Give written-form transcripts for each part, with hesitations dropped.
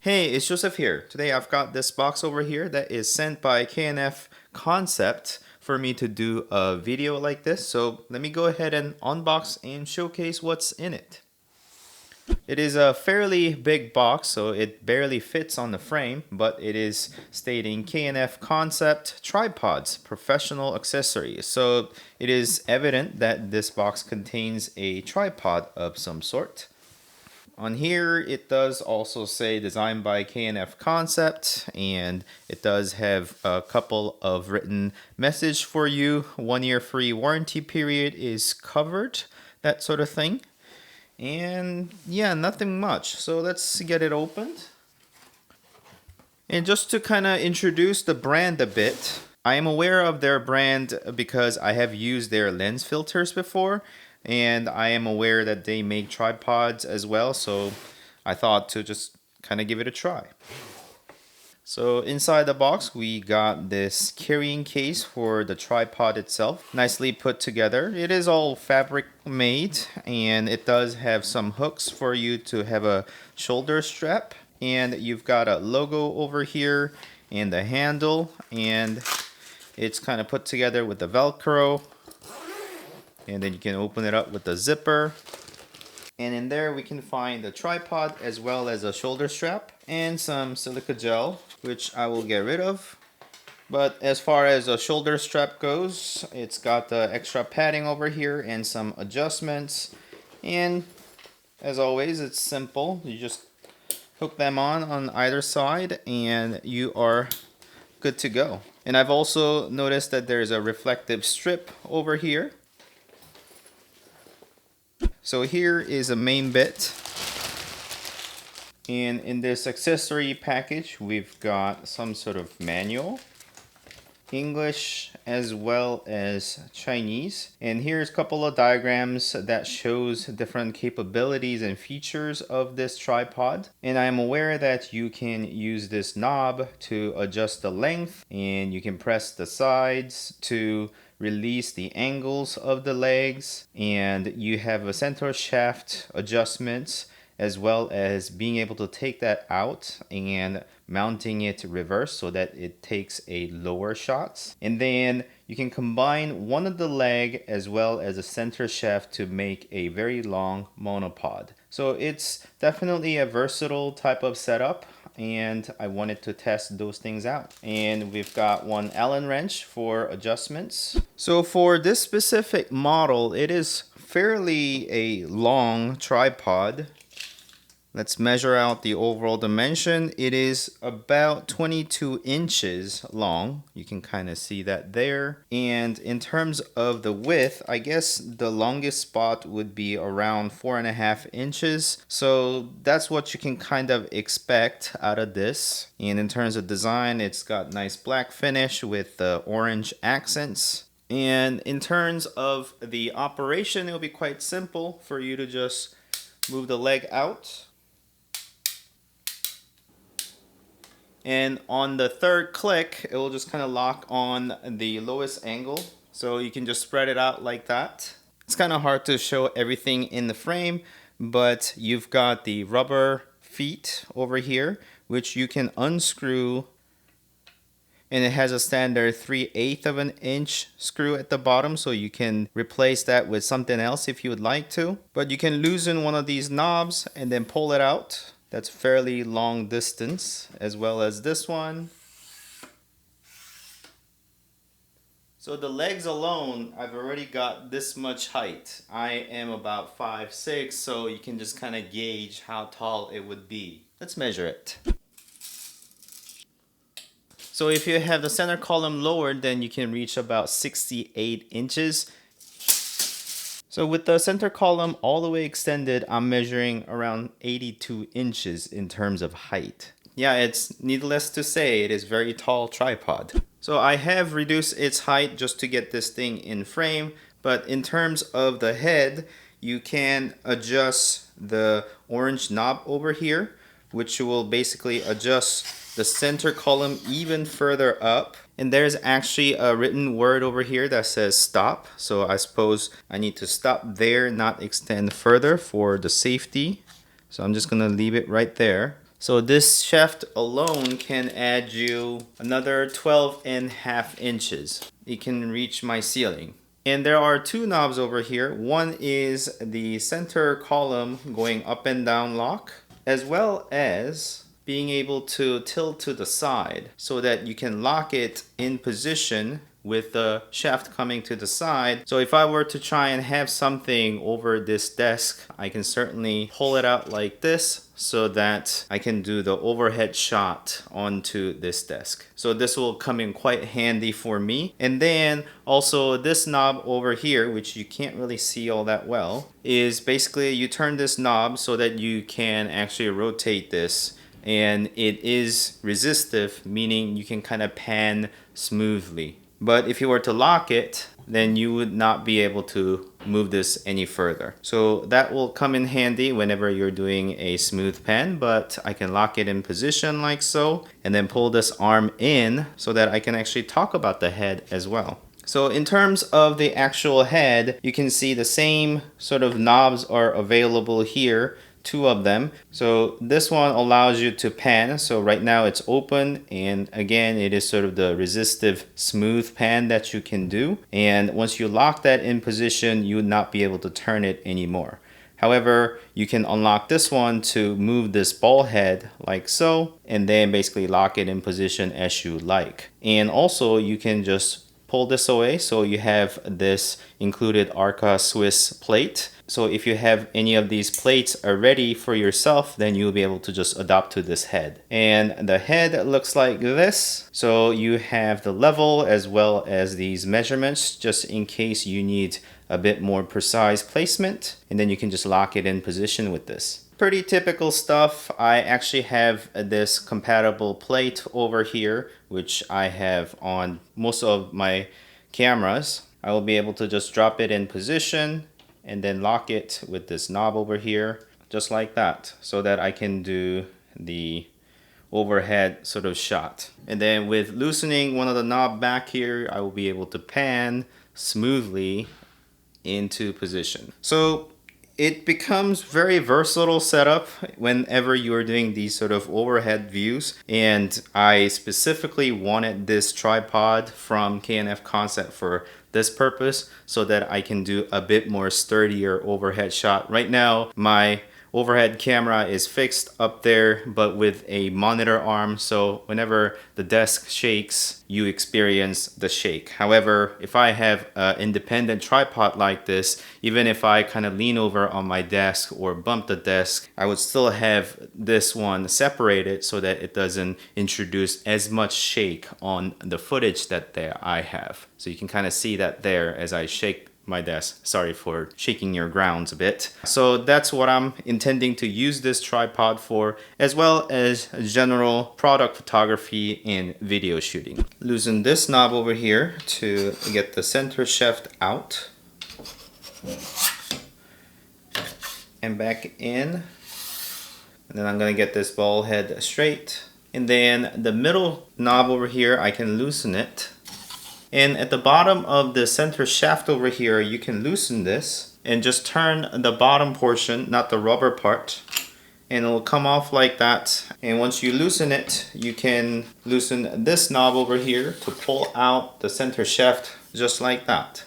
Hey, it's Joseph here. Today I've got this box over here that is sent by K&F Concept for me to do a video like this. So let me go ahead and unbox and showcase what's in it. It is a fairly big box, so it barely fits on the frame, but it is stating K&F Concept Tripods, Professional Accessories. So it is evident that this box contains a tripod of some sort. On here, it does also say designed by K&F Concept, and it does have a couple of written message for you. 1 year free warranty period is covered, that sort of thing. And yeah, nothing much. So let's get it opened. And just to kind of introduce the brand a bit, I am aware of their brand because I have used their lens filters before, and I am aware that they make tripods as well, so I thought to just kind of give it a try. So inside the box we got this carrying case for the tripod itself, nicely put together. It is all fabric made, and it does have some hooks for you to have a shoulder strap, and you've got a logo over here and the handle, and it's kind of put together with the Velcro. And then you can open it up with the zipper. And in there we can find the tripod as well as a shoulder strap and some silica gel, which I will get rid of. But as far as a shoulder strap goes, it's got the extra padding over here and some adjustments. And as always, it's simple. You just hook them on either side and you are good to go. And I've also noticed that there's a reflective strip over here. So here is a main bit, and in this accessory package we've got some sort of manual, English as well as Chinese, and here's a couple of diagrams that shows different capabilities and features of this tripod. And I am aware that you can use this knob to adjust the length, and you can press the sides to release the angles of the legs, and you have a center shaft adjustments as well as being able to take that out and mounting it reverse so that it takes a lower shots. And then you can combine one of the leg as well as a center shaft to make a very long monopod. So it's definitely a versatile type of setup, and I wanted to test those things out. And we've got one Allen wrench for adjustments. So for this specific model, it is fairly a long tripod. Let's measure out the overall dimension. It is about 22 inches long. You can kind of see that there. And in terms of the width, I guess the longest spot would be around 4.5 inches. So that's what you can kind of expect out of this. And in terms of design, it's got nice black finish with the orange accents. And in terms of the operation, it'll be quite simple for you to just move the leg out. And on the third click, it will just kind of lock on the lowest angle. So you can just spread it out like that. It's kind of hard to show everything in the frame, but you've got the rubber feet over here, which you can unscrew. And it has a standard 3/8 of an inch screw at the bottom, so you can replace that with something else if you would like to. But you can loosen one of these knobs and then pull it out. That's fairly long distance, as well as this one. So the legs alone, I've already got this much height. I am about 5'6", so you can just kind of gauge how tall it would be. Let's measure it. So if you have the center column lowered, then you can reach about 68 inches. So with the center column all the way extended, I'm measuring around 82 inches in terms of height. Yeah, it's needless to say, it is very tall tripod. So I have reduced its height just to get this thing in frame, but in terms of the head, you can adjust the orange knob over here, which will basically adjust the center column even further up. And there's actually a written word over here that says stop. So I suppose I need to stop there, not extend further for the safety. So I'm just gonna leave it right there. So this shaft alone can add you another 12.5 inches. It can reach my ceiling. And there are two knobs over here. One is the center column going up and down lock, as well as being able to tilt to the side so that you can lock it in position with the shaft coming to the side. So if I were to try and have something over this desk, I can certainly pull it out like this so that I can do the overhead shot onto this desk. So this will come in quite handy for me. And then also this knob over here, which you can't really see all that well, is basically you turn this knob so that you can actually rotate this, and it is resistive, meaning you can kind of pan smoothly. But if you were to lock it, then you would not be able to move this any further. So that will come in handy whenever you're doing a smooth pan, but I can lock it in position like so, and then pull this arm in so that I can actually talk about the head as well. So in terms of the actual head, you can see the same sort of knobs are available here. Two of them. So this one allows you to pan. So right now it's open, and again it is sort of the resistive smooth pan that you can do. And once you lock that in position, you would not be able to turn it anymore. However, you can unlock this one to move this ball head like so, and then basically lock it in position as you like. And also you can just pull this away, so you have this included Arca Swiss plate. So if you have any of these plates already for yourself, then you'll be able to just adopt to this head. And the head looks like this. So you have the level as well as these measurements, just in case you need a bit more precise placement. And then you can just lock it in position with this. Pretty typical stuff. I actually have this compatible plate over here, which I have on most of my cameras. I will be able to just drop it in position and then lock it with this knob over here, just like that, so that I can do the overhead sort of shot. And then with loosening one of the knob back here, I will be able to pan smoothly into position. So it becomes very versatile setup whenever you're doing these sort of overhead views. And I specifically wanted this tripod from K&F Concept for this purpose, so that I can do a bit more sturdier overhead shot. Right now, my overhead camera is fixed up there, but with a monitor arm, so whenever the desk shakes, you experience the shake. However, if I have an independent tripod like this, even if I kind of lean over on my desk or bump the desk, I would still have this one separated so that it doesn't introduce as much shake on the footage that I have. So you can kind of see that there as I shake my desk. Sorry for shaking your grounds a bit. So that's what I'm intending to use this tripod for, as well as general product photography and video shooting. Loosen this knob over here to get the center shaft out and back in. And then I'm gonna get this ball head straight. And then the middle knob over here, I can loosen it. And at the bottom of the center shaft over here, you can loosen this and just turn the bottom portion, not the rubber part, and it'll come off like that. And once you loosen it, you can loosen this knob over here to pull out the center shaft just like that.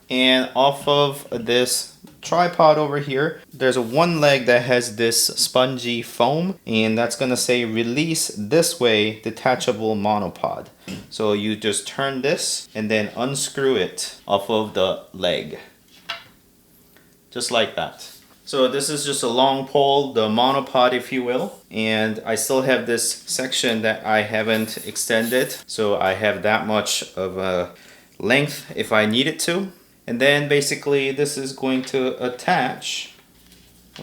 And off of this tripod over here, there's a one leg that has this spongy foam, and that's gonna say release this way detachable monopod. So you just turn this and then unscrew it off of the leg, just like that. So this is just a long pole, the monopod if you will, and I still have this section that I haven't extended, so I have that much of a length if I need it to. And then basically this is going to attach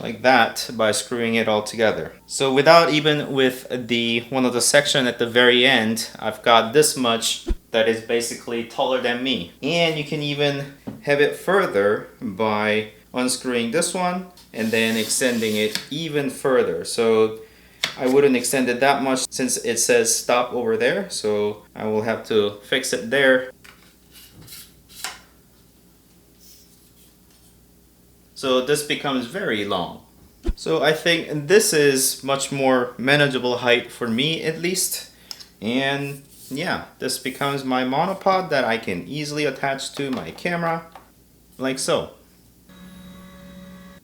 like that by screwing it all together. So without even with the one of the section at the very end, I've got this much that is basically taller than me. And you can even have it further by unscrewing this one and then extending it even further. So I wouldn't extend it that much since it says stop over there, so I will have to fix it there. So this becomes very long. So I think this is much more manageable height for me at least. And yeah, this becomes my monopod that I can easily attach to my camera like so.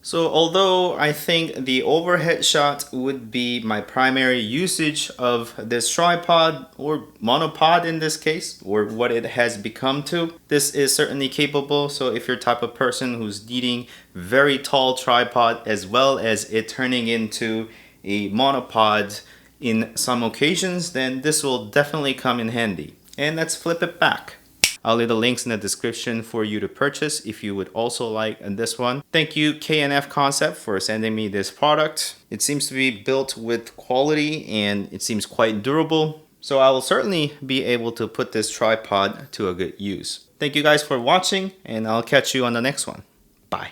So although I think the overhead shot would be my primary usage of this tripod or monopod in this case, or what it has become to, this is certainly capable. So if you're the type of person who's needing very tall tripod as well as it turning into a monopod in some occasions, then this will definitely come in handy. And let's flip it back. I'll leave the links in the description for you to purchase if you would also like this one. Thank you K&F Concept for sending me this product. It seems to be built with quality and it seems quite durable. So I will certainly be able to put this tripod to a good use. Thank you guys for watching and I'll catch you on the next one. Bye.